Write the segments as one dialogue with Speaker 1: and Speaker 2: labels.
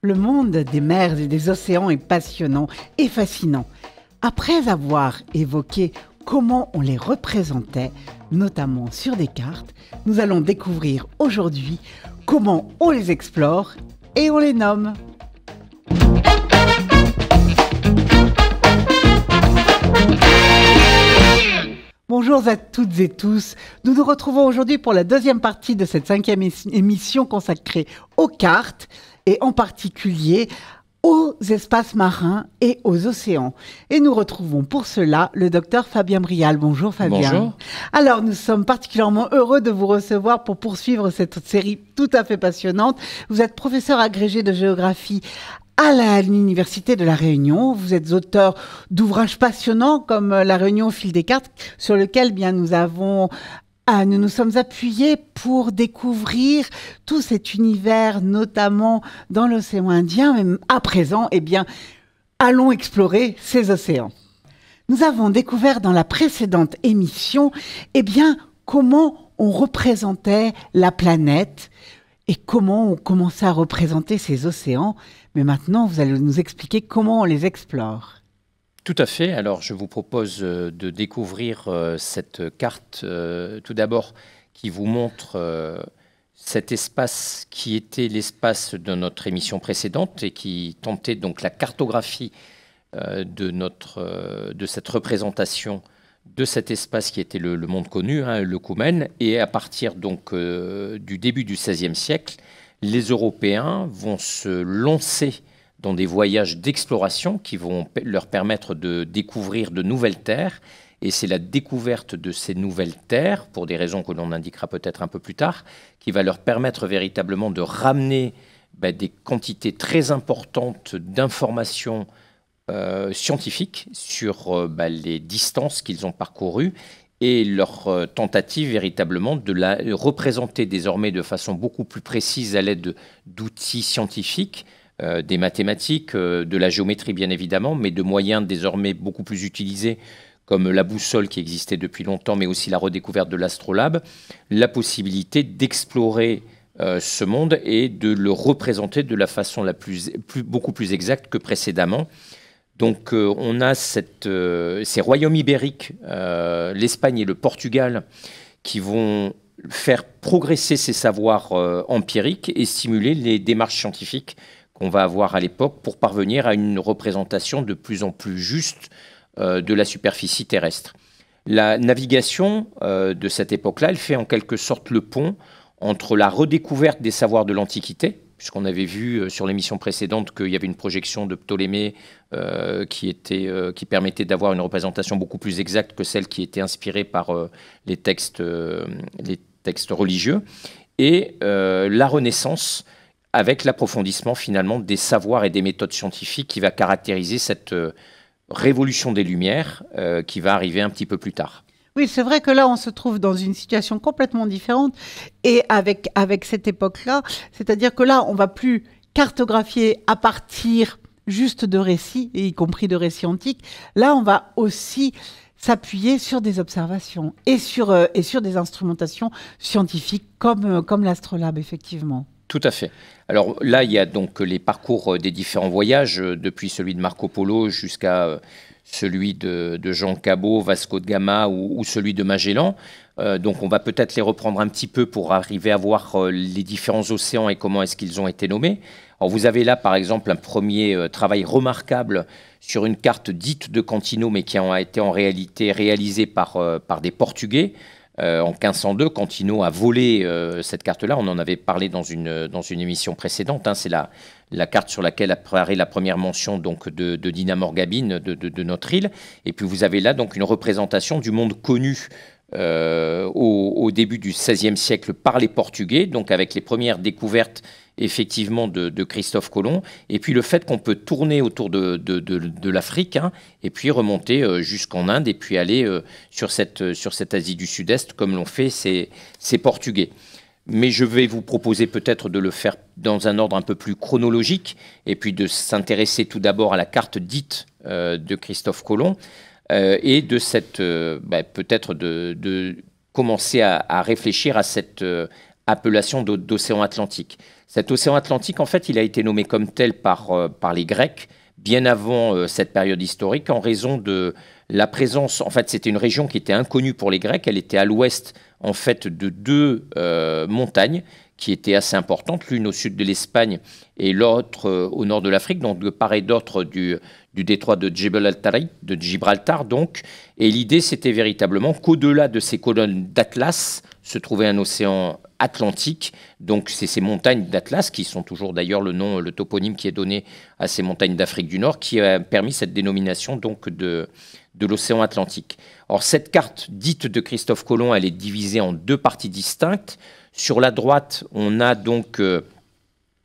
Speaker 1: Le monde des mers et des océans est passionnant et fascinant. Après avoir évoqué comment on les représentait, notamment sur des cartes, nous allons découvrir aujourd'hui comment on les explore et on les nomme. Bonjour à toutes et tous. Nous nous retrouvons aujourd'hui pour la deuxième partie de cette 5e émission consacrée aux cartes et en particulier aux espaces marins et aux océans. Et nous retrouvons pour cela le docteur Fabien Brial. Bonjour Fabien.
Speaker 2: Bonjour.
Speaker 1: Alors nous sommes particulièrement heureux de vous recevoir pour poursuivre cette série tout à fait passionnante. Vous êtes professeur agrégé de géographie à l'Université de La Réunion. Vous êtes auteur d'ouvrages passionnants comme La Réunion au fil des cartes, sur lequel nous nous sommes appuyés pour découvrir tout cet univers, notamment dans l'océan Indien. Mais à présent, allons explorer ces océans. Nous avons découvert dans la précédente émission, comment on représentait la planète et comment on commençait à représenter ces océans. Mais maintenant, vous allez nous expliquer comment on les explore.
Speaker 2: Tout à fait. Alors, je vous propose de découvrir cette carte, tout d'abord, qui vous montre cet espace qui était l'espace de notre émission précédente et qui tentait donc la cartographie de cette représentation de cet espace qui était le monde connu, le Coumen. Et à partir donc du début du XVIe siècle, les Européens vont se lancer dans des voyages d'exploration qui vont leur permettre de découvrir de nouvelles terres. Et c'est la découverte de ces nouvelles terres, pour des raisons que l'on indiquera peut-être un peu plus tard, qui va leur permettre véritablement de ramener des quantités très importantes d'informations scientifiques sur les distances qu'ils ont parcourues et leur tentative véritablement de la représenter désormais de façon beaucoup plus précise à l'aide d'outils scientifiques, des mathématiques, de la géométrie bien évidemment, mais de moyens désormais beaucoup plus utilisés comme la boussole qui existait depuis longtemps, mais aussi la redécouverte de l'astrolabe, la possibilité d'explorer ce monde et de le représenter de la façon beaucoup plus exacte que précédemment. Donc on a ces royaumes ibériques, l'Espagne et le Portugal, qui vont faire progresser ces savoirs empiriques et stimuler les démarches scientifiques qu'on va avoir à l'époque pour parvenir à une représentation de plus en plus juste de la superficie terrestre. La navigation de cette époque-là, elle fait en quelque sorte le pont entre la redécouverte des savoirs de l'Antiquité, puisqu'on avait vu sur l'émission précédente qu'il y avait une projection de Ptolémée qui permettait d'avoir une représentation beaucoup plus exacte que celle qui était inspirée par les textes religieux, et la Renaissance, avec l'approfondissement finalement des savoirs et des méthodes scientifiques qui va caractériser cette révolution des Lumières qui va arriver un petit peu plus tard.
Speaker 1: Oui, c'est vrai que là, on se trouve dans une situation complètement différente. Et avec cette époque-là, c'est-à-dire que là, on ne va plus cartographier à partir juste de récits, y compris de récits antiques. Là, on va aussi s'appuyer sur des observations et sur des instrumentations scientifiques comme l'astrolabe, effectivement.
Speaker 2: Tout à fait. Alors là, il y a donc les parcours des différents voyages, depuis celui de Marco Polo jusqu'à celui de Jean Cabot, Vasco de Gama ou celui de Magellan. Donc on va peut-être les reprendre un petit peu pour arriver à voir les différents océans et comment est-ce qu'ils ont été nommés. Alors vous avez là par exemple un premier travail remarquable sur une carte dite de Cantino, mais qui a été en réalité réalisée par des Portugais. En 1502, Cantino a volé cette carte-là. On en avait parlé dans une émission précédente. C'est la carte sur laquelle apparaît la première mention donc, de Dinamorgabine, de notre île. Et puis vous avez là donc une représentation du monde connu au début du XVIe siècle par les Portugais, donc avec les premières découvertes effectivement de Christophe Colomb, et puis le fait qu'on peut tourner autour de l'Afrique, et puis remonter jusqu'en Inde, et puis aller sur cette Asie du Sud-Est, comme l'ont fait ces Portugais. Mais je vais vous proposer peut-être de le faire dans un ordre un peu plus chronologique, et puis de s'intéresser tout d'abord à la carte dite de Christophe Colomb, et de peut-être de commencer à réfléchir à cette appellation d'océan Atlantique. Cet océan Atlantique, en fait, il a été nommé comme tel par les Grecs, bien avant cette période historique, en raison de la présence. En fait, c'était une région qui était inconnue pour les Grecs. Elle était à l'ouest, en fait, de deux montagnes qui étaient assez importantes, l'une au sud de l'Espagne et l'autre au nord de l'Afrique, donc de part et d'autre du détroit de Gibraltar, donc. Et l'idée, c'était véritablement qu'au-delà de ces colonnes d'Atlas se trouvait un océan Atlantique. Donc, c'est ces montagnes d'Atlas, qui sont toujours d'ailleurs le toponyme qui est donné à ces montagnes d'Afrique du Nord, qui a permis cette dénomination donc de l'océan Atlantique. Or, cette carte dite de Christophe Colomb, elle est divisée en deux parties distinctes. Sur la droite, on a donc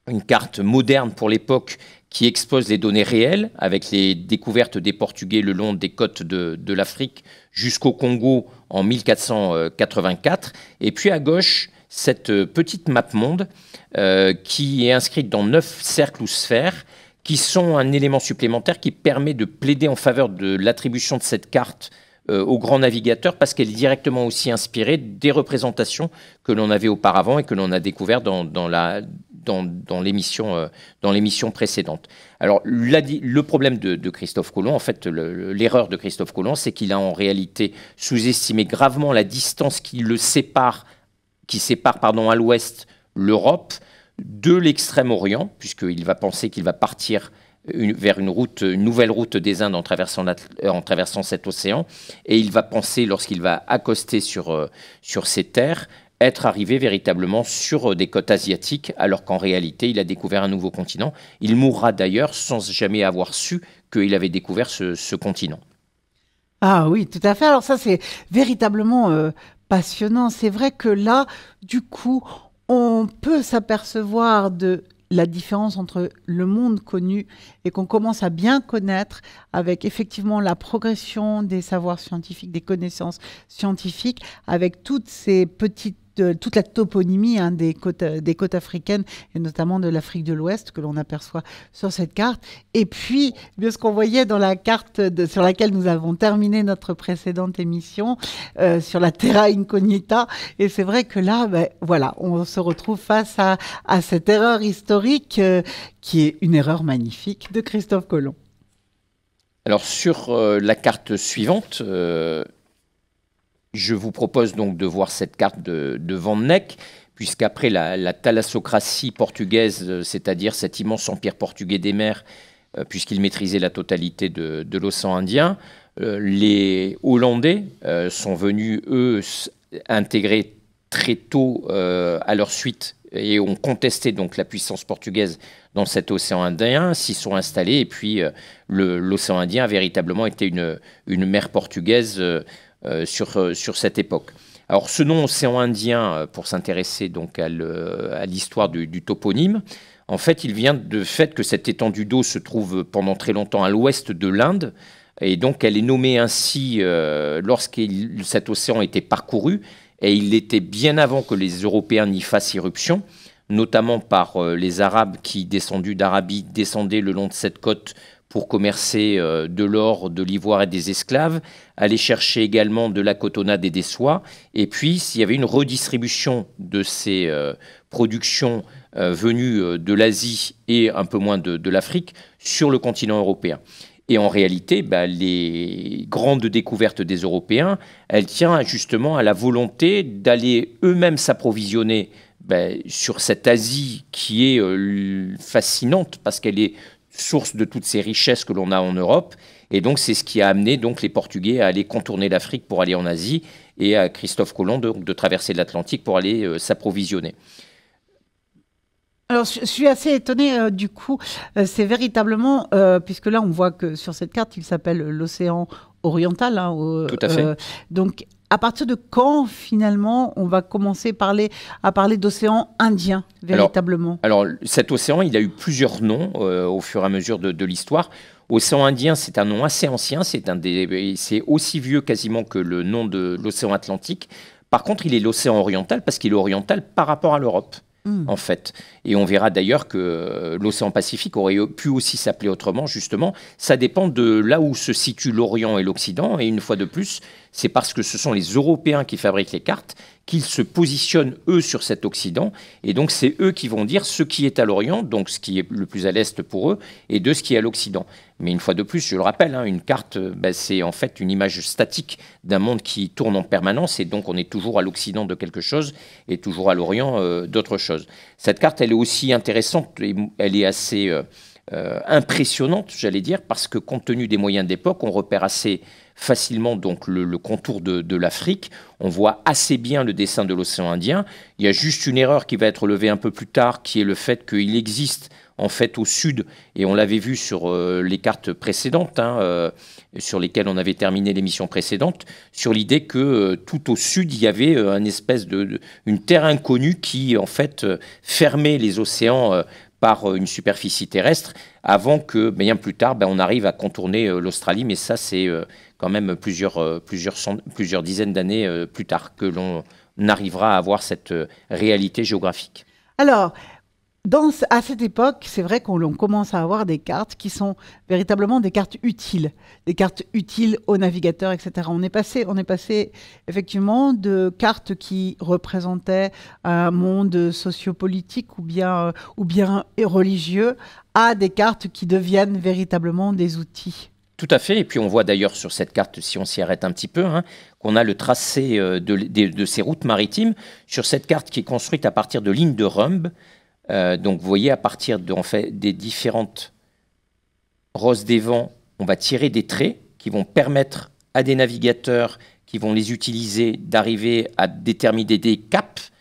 Speaker 2: une carte moderne pour l'époque qui expose les données réelles avec les découvertes des Portugais le long des côtes de l'Afrique jusqu'au Congo en 1484. Et puis à gauche, cette petite map monde qui est inscrite dans 9 cercles ou sphères qui sont un élément supplémentaire qui permet de plaider en faveur de l'attribution de cette carte aux grands navigateurs parce qu'elle est directement aussi inspirée des représentations que l'on avait auparavant et que l'on a découvert dans l'émission précédente. Alors, le problème de Christophe Colomb, en fait, l'erreur de Christophe Colomb, c'est qu'il a en réalité sous-estimé gravement la distance qui sépare à l'ouest l'Europe de l'Extrême-Orient, puisqu'il va penser qu'il va partir vers une nouvelle route des Indes en traversant cet océan, et il va penser, lorsqu'il va accoster sur ces terres, être arrivé véritablement sur des côtes asiatiques, alors qu'en réalité, il a découvert un nouveau continent. Il mourra d'ailleurs sans jamais avoir su qu'il avait découvert ce continent.
Speaker 1: Ah oui, tout à fait. Alors ça, c'est véritablement passionnant. C'est vrai que là, du coup, on peut s'apercevoir de la différence entre le monde connu et qu'on commence à bien connaître avec effectivement la progression des savoirs scientifiques, des connaissances scientifiques, avec toutes ces toute la toponymie des côtes africaines et notamment de l'Afrique de l'Ouest que l'on aperçoit sur cette carte. Et puis, bien ce qu'on voyait dans la carte sur laquelle nous avons terminé notre précédente émission, sur la Terra Incognita. Et c'est vrai que là, voilà, on se retrouve face à cette erreur historique qui est une erreur magnifique de Christophe Colomb.
Speaker 2: Alors, sur la carte suivante, je vous propose donc de voir cette carte de Van Eyck, puisqu'après la thalassocratie portugaise, c'est-à-dire cet immense empire portugais des mers, puisqu'il maîtrisait la totalité de l'océan Indien, les Hollandais sont venus, eux, intégrer très tôt à leur suite et ont contesté donc la puissance portugaise dans cet océan Indien, s'y sont installés, et puis l'océan Indien a véritablement été une mer portugaise sur cette époque. Alors ce nom océan Indien, pour s'intéresser donc à l'histoire du toponyme, en fait il vient du fait que cette étendue d'eau se trouve pendant très longtemps à l'ouest de l'Inde, et donc elle est nommée ainsi lorsque cet océan était parcouru, et il était bien avant que les Européens n'y fassent irruption, notamment par les Arabes qui, descendus d'Arabie, descendaient le long de cette côte pour commercer de l'or, de l'ivoire et des esclaves, aller chercher également de la cotonnade et des soies. Et puis, s'il y avait une redistribution de ces productions venues de l'Asie et un peu moins de l'Afrique sur le continent européen. Et en réalité, les grandes découvertes des Européens, elles tiennent justement à la volonté d'aller eux-mêmes s'approvisionner sur cette Asie qui est fascinante parce qu'elle est source de toutes ces richesses que l'on a en Europe. Et donc, c'est ce qui a amené donc, les Portugais à aller contourner l'Afrique pour aller en Asie et à Christophe Colomb de traverser l'Atlantique pour aller s'approvisionner.
Speaker 1: Alors, je suis assez étonnée, du coup, c'est véritablement, puisque là, on voit que sur cette carte, il s'appelle l'océan oriental.
Speaker 2: Tout à fait.
Speaker 1: Donc, à partir de quand, finalement, on va commencer à parler d'océan Indien, véritablement?
Speaker 2: Alors, cet océan, il a eu plusieurs noms au fur et à mesure de l'histoire. Océan Indien, c'est un nom assez ancien, c'est aussi vieux quasiment que le nom de l'océan Atlantique. Par contre, il est l'océan oriental parce qu'il est oriental par rapport à l'Europe. En fait. Et on verra d'ailleurs que l'océan Pacifique aurait pu aussi s'appeler autrement, justement. Ça dépend de là où se situent l'Orient et l'Occident. Et une fois de plus, c'est parce que ce sont les Européens qui fabriquent les cartes qu'ils se positionnent, eux, sur cet Occident. Et donc, c'est eux qui vont dire ce qui est à l'Orient, donc ce qui est le plus à l'Est pour eux, et de ce qui est à l'Occident. Mais une fois de plus, je le rappelle, une carte, c'est en fait une image statique d'un monde qui tourne en permanence, et donc on est toujours à l'Occident de quelque chose et toujours à l'Orient d'autre chose. Cette carte, elle est aussi intéressante, et elle est assez impressionnante, j'allais dire, parce que compte tenu des moyens d'époque, on repère assez facilement donc le contour de l'Afrique. On voit assez bien le dessin de l'océan Indien. Il y a juste une erreur qui va être levée un peu plus tard, qui est le fait qu'il existe en fait au sud, et on l'avait vu sur les cartes précédentes, sur lesquelles on avait terminé l'émission précédente, sur l'idée que tout au sud, il y avait une terre inconnue qui en fait fermait les océans par une superficie terrestre, avant que, bien plus tard, on arrive à contourner l'Australie. Mais ça, c'est quand même plusieurs dizaines d'années plus tard que l'on arrivera à avoir cette réalité géographique.
Speaker 1: Alors, à cette époque, c'est vrai qu'on commence à avoir des cartes qui sont véritablement des cartes utiles aux navigateurs, etc. On est passé effectivement de cartes qui représentaient un monde sociopolitique ou bien religieux à des cartes qui deviennent véritablement des outils.
Speaker 2: Tout à fait, et puis on voit d'ailleurs sur cette carte, si on s'y arrête un petit peu, qu'on a le tracé de ces routes maritimes sur cette carte qui est construite à partir de lignes de rhumbe. Donc vous voyez, à partir des différentes rosses des vents, on va tirer des traits qui vont permettre à des navigateurs qui vont les utiliser d'arriver à déterminer des caps,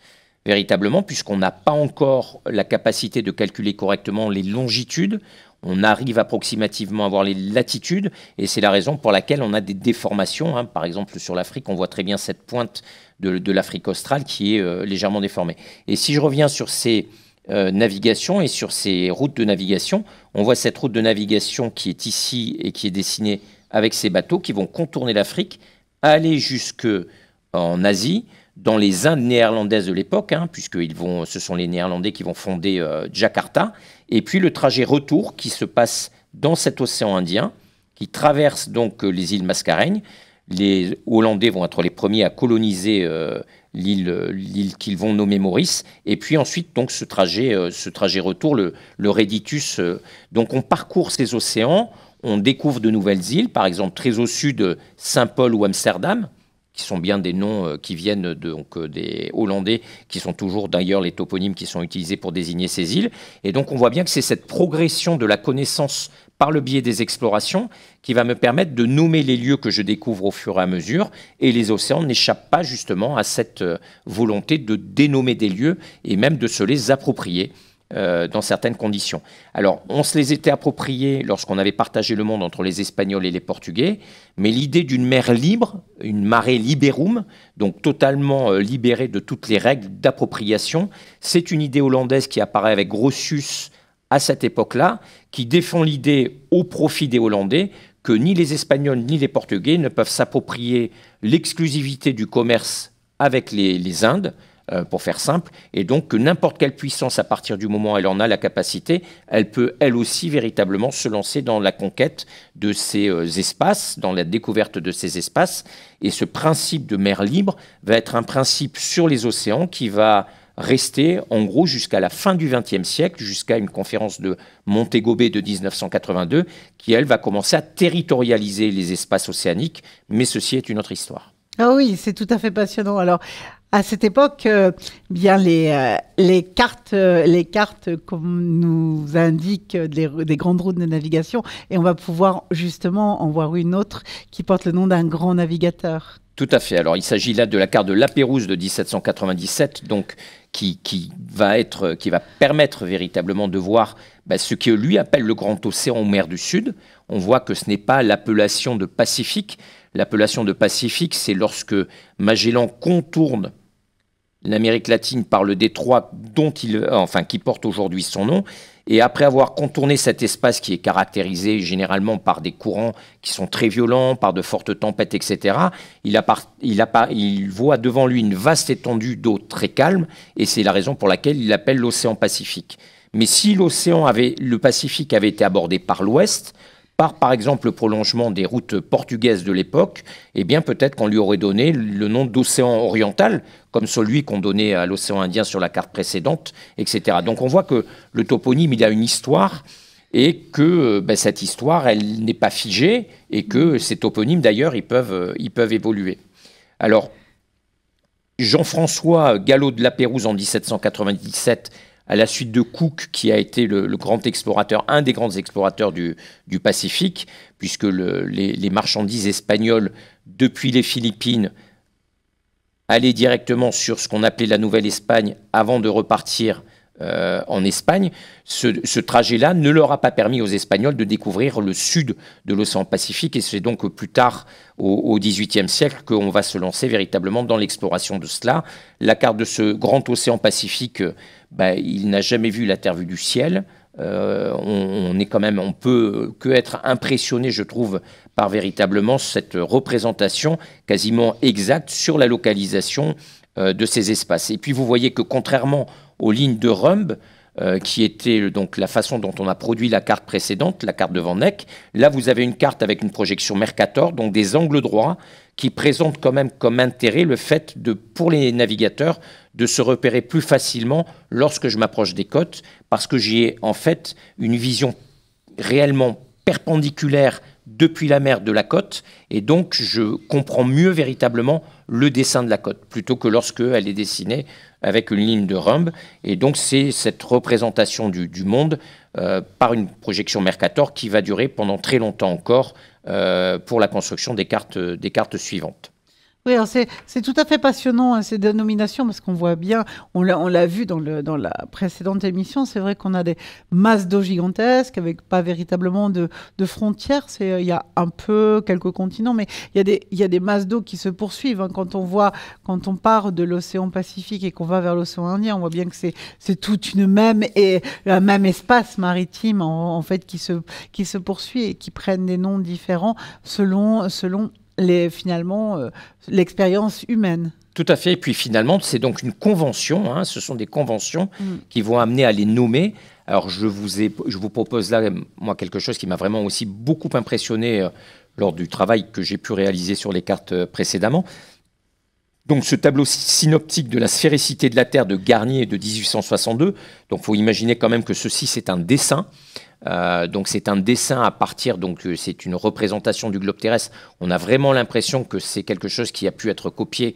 Speaker 2: véritablement, puisqu'on n'a pas encore la capacité de calculer correctement les longitudes. On arrive approximativement à voir les latitudes, et c'est la raison pour laquelle on a des déformations. Par exemple, sur l'Afrique, on voit très bien cette pointe de l'Afrique australe qui est légèrement déformée. Et si je reviens sur ces navigation et sur ces routes de navigation, on voit cette route de navigation qui est ici et qui est dessinée avec ces bateaux qui vont contourner l'Afrique, aller jusque en Asie, dans les Indes néerlandaises de l'époque, puisque ce sont les Néerlandais qui vont fonder Jakarta, et puis le trajet retour qui se passe dans cet océan Indien, qui traverse donc les îles Mascareignes. Les Hollandais vont être les premiers à coloniser l'île qu'ils vont nommer Maurice, et puis ensuite donc ce trajet retour, le Reditus. Donc on parcourt ces océans, on découvre de nouvelles îles, par exemple très au sud Saint-Paul ou Amsterdam, qui sont bien des noms qui viennent des Hollandais, qui sont toujours d'ailleurs les toponymes qui sont utilisés pour désigner ces îles. Et donc on voit bien que c'est cette progression de la connaissance par le biais des explorations qui va me permettre de nommer les lieux que je découvre au fur et à mesure. Et les océans n'échappent pas justement à cette volonté de dénommer des lieux et même de se les approprier dans certaines conditions. Alors, on se les était appropriés lorsqu'on avait partagé le monde entre les Espagnols et les Portugais, mais l'idée d'une mer libre, une mare liberum, donc totalement libérée de toutes les règles d'appropriation, c'est une idée hollandaise qui apparaît avec Grotius à cette époque-là, qui défend l'idée au profit des Hollandais que ni les Espagnols ni les Portugais ne peuvent s'approprier l'exclusivité du commerce avec les Indes, pour faire simple, et donc que n'importe quelle puissance, à partir du moment où elle en a la capacité, elle peut elle aussi véritablement se lancer dans la conquête de ces espaces, dans la découverte de ces espaces. Et ce principe de mer libre va être un principe sur les océans qui va rester en gros jusqu'à la fin du XXe siècle, jusqu'à une conférence de Montego Bay de 1982, qui elle va commencer à territorialiser les espaces océaniques, mais ceci est une autre histoire.
Speaker 1: Ah oui, c'est tout à fait passionnant. Alors, à cette époque, bien les cartes comme nous indiquent des grandes routes de navigation, et on va pouvoir justement en voir une autre qui porte le nom d'un grand navigateur.
Speaker 2: Tout à fait. Alors, il s'agit là de la carte de Lapérouse de 1797, donc qui va permettre véritablement de voir ce que lui appelle le Grand Océan ou mer du Sud. On voit que ce n'est pas l'appellation de Pacifique. L'appellation de Pacifique, c'est lorsque Magellan contourne l'Amérique latine par le détroit qui porte aujourd'hui son nom. Et après avoir contourné cet espace qui est caractérisé généralement par des courants qui sont très violents, par de fortes tempêtes, etc., il voit devant lui une vaste étendue d'eau très calme, et c'est la raison pour laquelle il l'appelle l'océan Pacifique. Mais si le Pacifique avait été abordé par l'ouest, par exemple, le prolongement des routes portugaises de l'époque, eh bien, peut-être qu'on lui aurait donné le nom d'océan oriental, comme celui qu'on donnait à l'océan Indien sur la carte précédente, etc. Donc, on voit que le toponyme, il a une histoire, et que cette histoire, elle n'est pas figée, et que ces toponymes, d'ailleurs, ils peuvent évoluer. Alors, Jean-François Gallo de Lapérouse, en 1797, à la suite de Cook, qui a été le grand explorateur, un des grands explorateurs du Pacifique, puisque les marchandises espagnoles, depuis les Philippines, allaient directement sur ce qu'on appelait la Nouvelle-Espagne avant de repartir en Espagne. Ce trajet-là ne leur a pas permis aux Espagnols de découvrir le sud de l'océan Pacifique, et c'est donc plus tard, au XVIIIe siècle, qu'on va se lancer véritablement dans l'exploration de cela. La carte de ce grand océan Pacifique, il n'a jamais vu la Terre vue du ciel. On peut que être impressionné, je trouve, par véritablement cette représentation quasiment exacte sur la localisation de ces espaces. Et puis vous voyez que contrairement aux lignes de Rumb, qui était donc la façon dont on a produit la carte précédente, la carte de Van Eyck, là vous avez une carte avec une projection Mercator, donc des angles droits, qui présentent quand même comme intérêt le fait pour les navigateurs de se repérer plus facilement lorsque je m'approche des côtes, parce que j'ai en fait une vision réellement perpendiculaire depuis la mer de la côte, et donc je comprends mieux véritablement le dessin de la côte, plutôt que lorsque elle est dessinée avec une ligne de Rumb. Et donc c'est cette représentation du monde par une projection Mercator qui va durer pendant très longtemps encore pour la construction des cartes suivantes.
Speaker 1: Oui, c'est tout à fait passionnant, hein, ces dénominations, parce qu'on voit bien, on l'a vu dans la précédente émission, c'est vrai qu'on a des masses d'eau gigantesques avec pas véritablement de frontières. Il y a un peu quelques continents, mais il y a des masses d'eau qui se poursuivent, hein. Quand on part de l'océan Pacifique et qu'on va vers l'océan Indien, on voit bien que c'est toute un même espace maritime en fait qui se poursuit et qui prennent des noms différents selon finalement l'expérience humaine.
Speaker 2: Tout à fait. Et puis finalement, c'est donc une convention. Hein, ce sont des conventions qui vont amener à les nommer. Alors je vous propose là, moi, quelque chose qui m'a vraiment aussi beaucoup impressionné lors du travail que j'ai pu réaliser sur les cartes précédemment. Donc ce tableau synoptique de la sphéricité de la Terre de Garnier de 1862. Donc il faut imaginer quand même que ceci, c'est un dessin. Donc c'est un dessin à partir, donc c'est une représentation du globe terrestre. On a vraiment l'impression que c'est quelque chose qui a pu être copié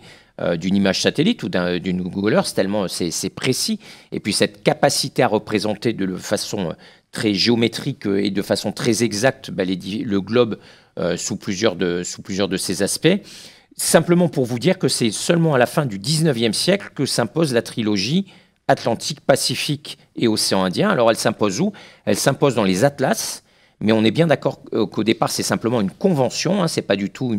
Speaker 2: d'une image satellite ou d'une Google Earth, tellement c'est précis. Et puis cette capacité à représenter de façon très géométrique et de façon très exacte le globe sous plusieurs de ses aspects. Simplement pour vous dire que c'est seulement à la fin du 19e siècle que s'impose la trilogie Atlantique, Pacifique et Océan Indien. Alors elle s'impose où? Elle s'impose dans les atlas, mais on est bien d'accord qu'au départ c'est simplement une convention, hein, c'est pas du tout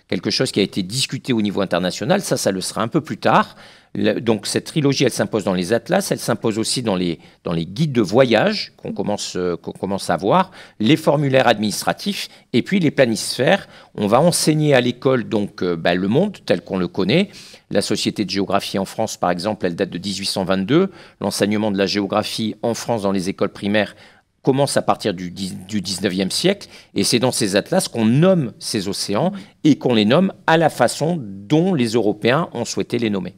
Speaker 2: quelque chose qui a été discuté au niveau international, ça le sera un peu plus tard. Donc cette trilogie, elle s'impose dans les atlas, elle s'impose aussi dans les guides de voyage qu'on commence à voir, les formulaires administratifs et puis les planisphères. On va enseigner à l'école donc le monde tel qu'on le connaît. La Société de géographie en France, par exemple, elle date de 1822. L'enseignement de la géographie en France dans les écoles primaires commence à partir du 19e siècle, et c'est dans ces atlas qu'on nomme ces océans et qu'on les nomme à la façon dont les Européens ont souhaité les nommer.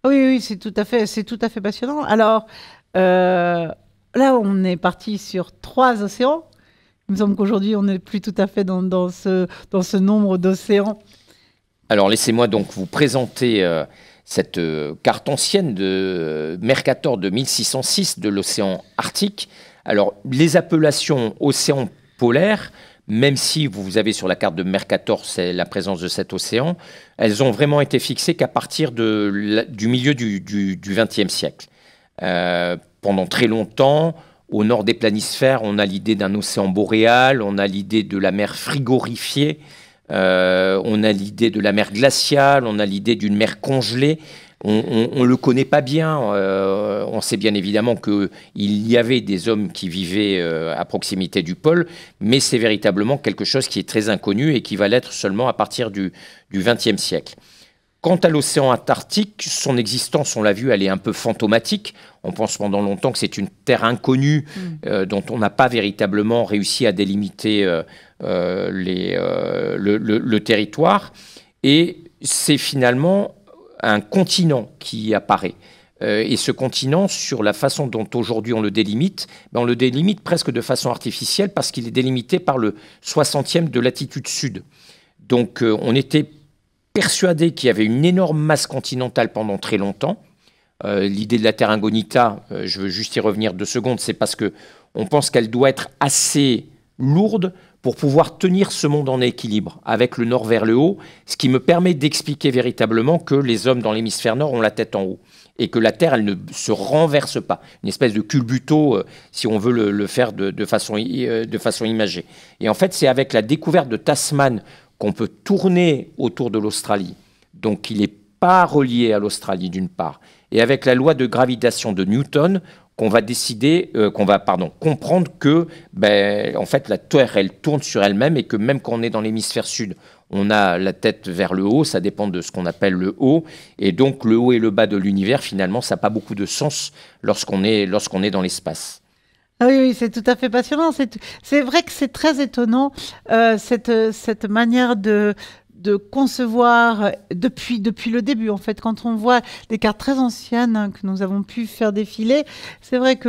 Speaker 1: Oui, c'est tout à fait passionnant. Alors, là, on est parti sur 3 océans. Il me semble qu'aujourd'hui, on n'est plus tout à fait dans ce nombre d'océans.
Speaker 2: Alors, laissez-moi donc vous présenter cette carte ancienne de Mercator de 1606 de l'océan Arctique. Alors, les appellations océan polaire, même si vous avez sur la carte de Mercator c'est la présence de cet océan, elles ont vraiment été fixées qu'à partir du milieu du XXe siècle. Pendant très longtemps, au nord des planisphères, on a l'idée d'un océan boréal, on a l'idée de la mer frigorifiée, on a l'idée de la mer glaciale, on a l'idée d'une mer congelée. On ne le connaît pas bien. On sait bien évidemment qu'il y avait des hommes qui vivaient à proximité du pôle, mais c'est véritablement quelque chose qui est très inconnu et qui va l'être seulement à partir du XXe siècle. Quant à l'océan Antarctique, son existence, on l'a vu, elle est un peu fantomatique. On pense pendant longtemps que c'est une terre inconnue dont on n'a pas véritablement réussi à délimiter le territoire. Et c'est finalement un continent qui apparaît. Et ce continent, sur la façon dont aujourd'hui on le délimite, on le délimite presque de façon artificielle parce qu'il est délimité par le 60e de latitude sud. Donc on était persuadé qu'il y avait une énorme masse continentale pendant très longtemps. L'idée de la Terre incognita, je veux juste y revenir 2 secondes, c'est parce qu'on pense qu'elle doit être assez lourde pour pouvoir tenir ce monde en équilibre, avec le nord vers le haut, ce qui me permet d'expliquer véritablement que les hommes dans l'hémisphère nord ont la tête en haut, et que la Terre, elle ne se renverse pas. Une espèce de culbuto, si on veut le faire de façon imagée. Et en fait, c'est avec la découverte de Tasman qu'on peut tourner autour de l'Australie. Donc, il n'est pas relié à l'Australie, d'une part. Et avec la loi de gravitation de Newton, qu'on va comprendre que, en fait, la Terre, elle tourne sur elle-même et que même quand on est dans l'hémisphère sud, on a la tête vers le haut, ça dépend de ce qu'on appelle le haut. Et donc, le haut et le bas de l'univers, finalement, ça n'a pas beaucoup de sens lorsqu'on est dans l'espace.
Speaker 1: Ah oui, c'est tout à fait passionnant. C'est vrai que c'est très étonnant, cette manière de concevoir depuis le début. En fait, quand on voit des cartes très anciennes que nous avons pu faire défiler, c'est vrai que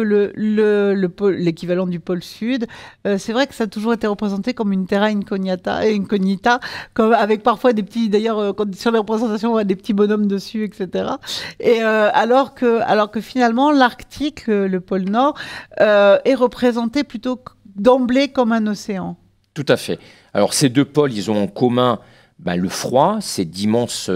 Speaker 1: l'équivalent du pôle sud, c'est vrai que ça a toujours été représenté comme une terra incognita, comme avec parfois des petits, d'ailleurs, sur les représentations, on voit des petits bonhommes dessus, etc. Et alors que finalement, l'Arctique, le pôle Nord, est représenté plutôt d'emblée comme un océan.
Speaker 2: Tout à fait. Alors, ces 2 pôles, ils ont en commun le froid, c'est d'immenses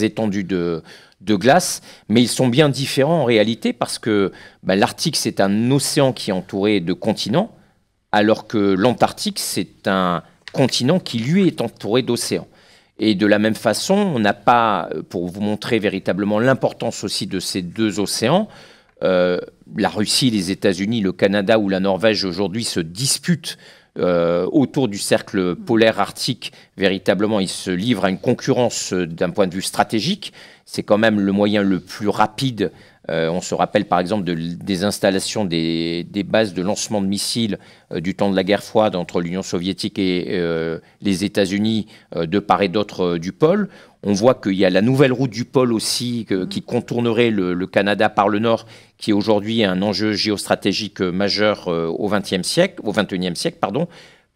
Speaker 2: étendues de glace, mais ils sont bien différents en réalité parce que l'Arctique, c'est un océan qui est entouré de continents, alors que l'Antarctique, c'est un continent qui, lui, est entouré d'océans. Et de la même façon, on n'a pas, pour vous montrer véritablement l'importance aussi de ces 2 océans, la Russie, les États-Unis, le Canada ou la Norvège aujourd'hui se disputent autour du cercle polaire arctique. Véritablement, ils se livrent à une concurrence d'un point de vue stratégique. C'est quand même le moyen le plus rapide. On se rappelle par exemple des installations des bases de lancement de missiles du temps de la guerre froide entre l'Union soviétique et les États-Unis de part et d'autre du pôle. On voit qu'il y a la nouvelle route du pôle aussi qui contournerait le Canada par le nord, qui est aujourd'hui un enjeu géostratégique majeur au XXIe siècle.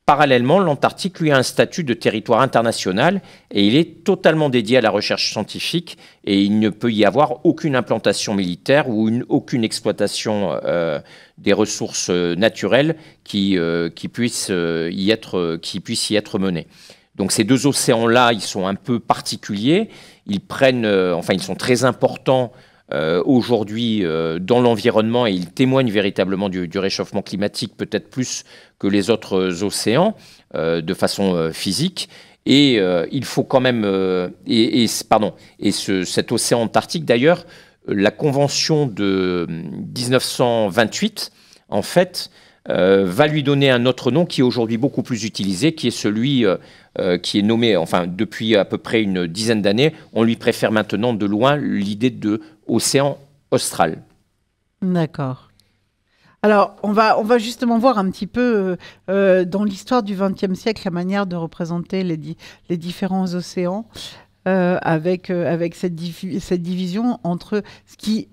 Speaker 2: Parallèlement, l'Antarctique, lui, a un statut de territoire international et il est totalement dédié à la recherche scientifique et il ne peut y avoir aucune implantation militaire ou aucune exploitation des ressources naturelles qui puisse y être menée. Donc ces 2 océans-là, ils sont un peu particuliers. Ils sont très importants aujourd'hui dans l'environnement et ils témoignent véritablement du réchauffement climatique, peut-être plus que les autres océans, de façon physique. Et il faut quand même... cet océan Antarctique, d'ailleurs, la Convention de 1928, en fait, va lui donner un autre nom qui est aujourd'hui beaucoup plus utilisé, qui est celui qui est nommé, depuis à peu près une dizaine d'années, on lui préfère maintenant de loin l'idée de océan austral.
Speaker 1: D'accord. Alors, on va justement voir un petit peu dans l'histoire du XXe siècle la manière de représenter les différents océans avec cette division entre ce qui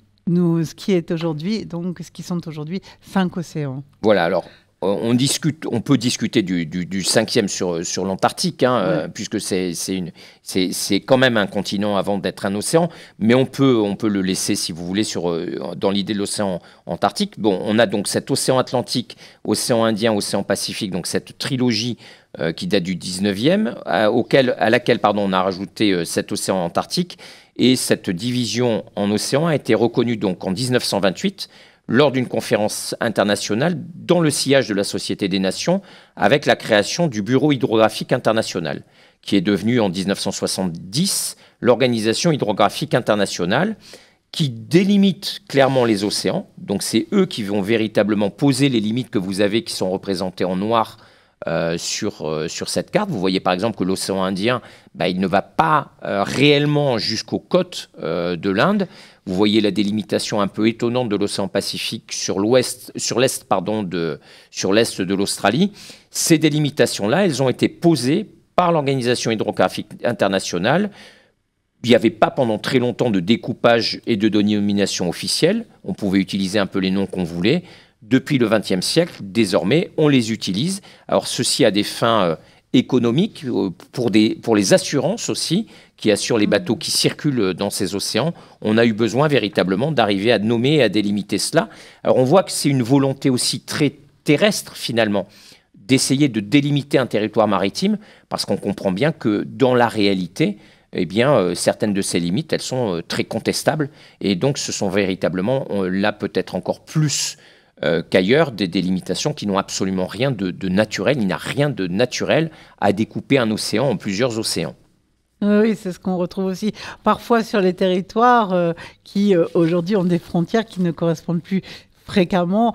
Speaker 1: est aujourd'hui, donc ce qui sont aujourd'hui 5 océans.
Speaker 2: Voilà, alors on peut discuter du 5e sur l'Antarctique, puisque c'est quand même un continent avant d'être un océan, mais on peut le laisser, si vous voulez, dans l'idée de l'océan Antarctique. Bon, on a donc cet océan Atlantique, océan Indien, océan Pacifique, donc cette trilogie qui date du 19e, à laquelle on a rajouté cet océan Antarctique, et cette division en océans a été reconnue donc en 1928 lors d'une conférence internationale dans le sillage de la Société des Nations avec la création du Bureau hydrographique international, qui est devenu en 1970 l'Organisation hydrographique internationale, qui délimite clairement les océans. Donc c'est eux qui vont véritablement poser les limites que vous avez, qui sont représentées en noir sur cette carte. Vous voyez par exemple que l'océan Indien, il ne va pas réellement jusqu'aux côtes de l'Inde. Vous voyez la délimitation un peu étonnante de l'océan Pacifique sur l'est de l'Australie. Ces délimitations-là, elles ont été posées par l'Organisation hydrographique internationale. Il n'y avait pas pendant très longtemps de découpage et de dénomination officielle. On pouvait utiliser un peu les noms qu'on voulait. Depuis le XXe siècle, désormais, on les utilise. Alors, ceci a des fins économiques, pour les assurances aussi, qui assurent les bateaux qui circulent dans ces océans. On a eu besoin véritablement d'arriver à nommer et à délimiter cela. Alors, on voit que c'est une volonté aussi très terrestre, finalement, d'essayer de délimiter un territoire maritime, parce qu'on comprend bien que dans la réalité, certaines de ces limites, elles sont très contestables. Et donc, ce sont véritablement, là peut-être encore plus qu'ailleurs, des délimitations qui n'ont absolument rien de naturel. Il n'y a rien de naturel à découper un océan en plusieurs océans.
Speaker 1: Oui, c'est ce qu'on retrouve aussi parfois sur les territoires qui aujourd'hui ont des frontières qui ne correspondent plus fréquemment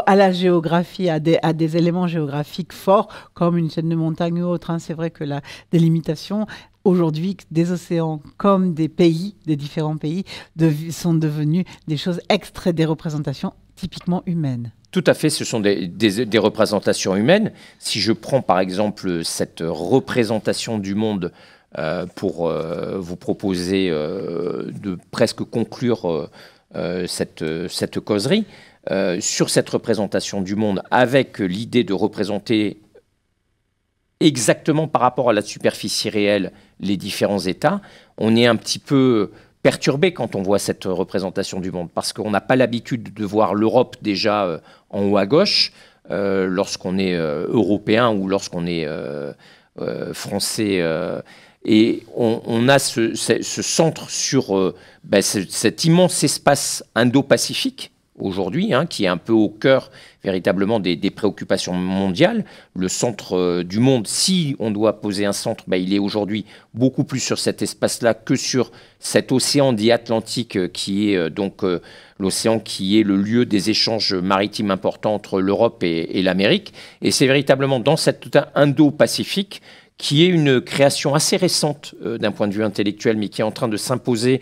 Speaker 1: à la géographie, à des éléments géographiques forts comme une chaîne de montagnes ou autre. C'est vrai que la délimitation aujourd'hui, des océans comme des pays, des différents pays, sont devenus des choses extraites des représentations typiquement humaines.
Speaker 2: Tout à fait, ce sont des représentations humaines. Si je prends par exemple cette représentation du monde pour vous proposer de presque conclure cette causerie, sur cette représentation du monde, avec l'idée de représenter exactement par rapport à la superficie réelle les différents États, on est un petit peu perturbé quand on voit cette représentation du monde, parce qu'on n'a pas l'habitude de voir l'Europe déjà en haut à gauche, lorsqu'on est européen ou lorsqu'on est français. Et on a ce centre sur cet immense espace Indo-Pacifique, aujourd'hui, qui est un peu au cœur véritablement des préoccupations mondiales. Le centre du monde, si on doit poser un centre, il est aujourd'hui beaucoup plus sur cet espace-là que sur cet océan dit Atlantique qui est donc l'océan qui est le lieu des échanges maritimes importants entre l'Europe et l'Amérique. Et c'est véritablement dans cet Indo-Pacifique qui est une création assez récente d'un point de vue intellectuel, mais qui est en train de s'imposer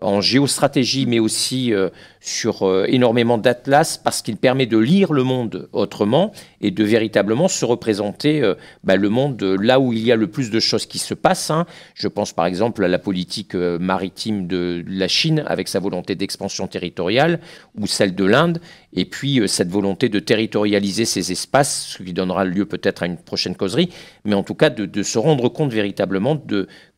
Speaker 2: en géostratégie, mais aussi sur énormément d'atlas, parce qu'il permet de lire le monde autrement et de véritablement se représenter le monde là où il y a le plus de choses qui se passent. Je pense par exemple à la politique maritime de la Chine, avec sa volonté d'expansion territoriale, ou celle de l'Inde, et puis cette volonté de territorialiser ces espaces, ce qui donnera lieu peut-être à une prochaine causerie, mais en tout cas de se rendre compte véritablement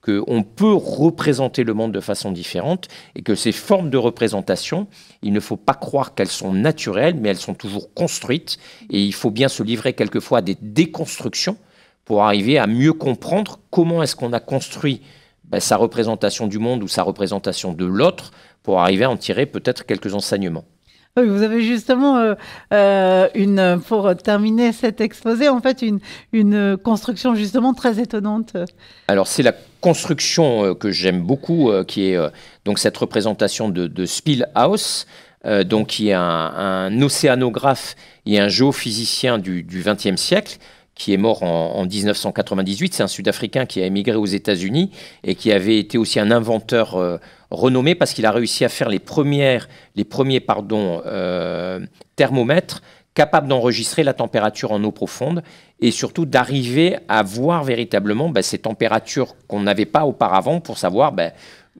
Speaker 2: qu'on peut représenter le monde de façon différente et que ces formes de représentation, il ne faut pas croire qu'elles sont naturelles, mais elles sont toujours construites et il faut bien se livrer quelquefois à des déconstructions pour arriver à mieux comprendre comment est-ce qu'on a construit sa représentation du monde ou sa représentation de l'autre pour arriver à en tirer peut-être quelques enseignements.
Speaker 1: Oui, vous avez justement, pour terminer cet exposé, en fait, une construction justement très étonnante.
Speaker 2: Alors, c'est la construction que j'aime beaucoup, qui est donc cette représentation de Spielhaus, donc qui est un océanographe et un géophysicien du XXe siècle, qui est mort en 1998. C'est un Sud-Africain qui a émigré aux États-Unis et qui avait été aussi un inventeur renommé parce qu'il a réussi à faire les premiers thermomètres capables d'enregistrer la température en eau profonde et surtout d'arriver à voir véritablement ces températures qu'on n'avait pas auparavant pour savoir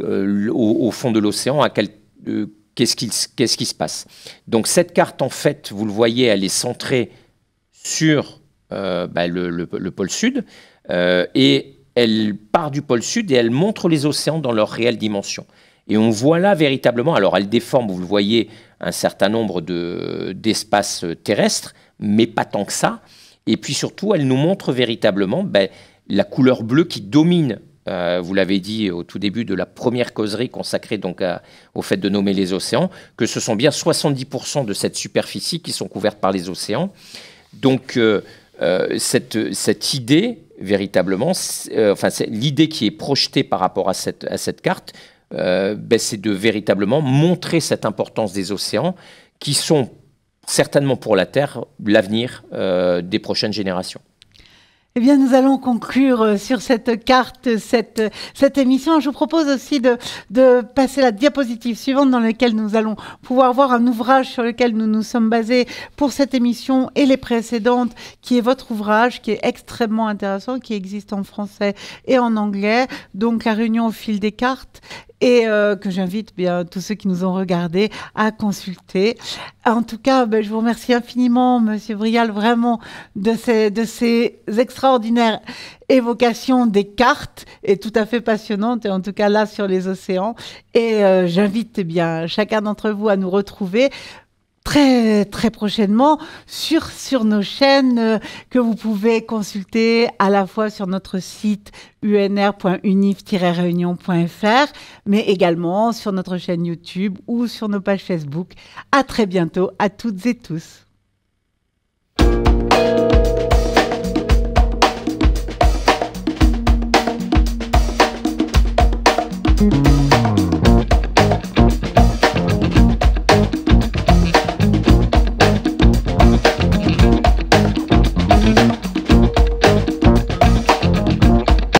Speaker 2: au fond de l'océan qu'est-ce qui se passe. Donc cette carte, en fait, vous le voyez, elle est centrée sur le pôle sud et elle part du pôle sud et elle montre les océans dans leur réelle dimension. Et on voit là véritablement, alors elle déforme, vous le voyez, un certain nombre d'espaces terrestres, mais pas tant que ça. Et puis surtout, elle nous montre véritablement la couleur bleue qui domine. Vous l'avez dit au tout début de la première causerie consacrée donc au fait de nommer les océans, que ce sont bien 70% de cette superficie qui sont couvertes par les océans. Donc cette idée, véritablement, l'idée qui est projetée par rapport à cette carte, c'est de véritablement montrer cette importance des océans qui sont certainement pour la Terre l'avenir des prochaines générations.
Speaker 1: Eh bien, nous allons conclure sur cette carte, cette émission. Je vous propose aussi de passer la diapositive suivante dans laquelle nous allons pouvoir voir un ouvrage sur lequel nous nous sommes basés pour cette émission et les précédentes, qui est votre ouvrage, qui est extrêmement intéressant, qui existe en français et en anglais. Donc, La Réunion au fil des cartes. Et que j'invite bien tous ceux qui nous ont regardés à consulter. En tout cas, je vous remercie infiniment, Monsieur Brial, vraiment de ces extraordinaires évocations des cartes, et tout à fait passionnantes, et en tout cas là sur les océans. Et j'invite bien chacun d'entre vous à nous retrouver très très prochainement sur nos chaînes que vous pouvez consulter à la fois sur notre site unr.unif-réunion.fr, mais également sur notre chaîne YouTube ou sur nos pages Facebook. À très bientôt à toutes et tous.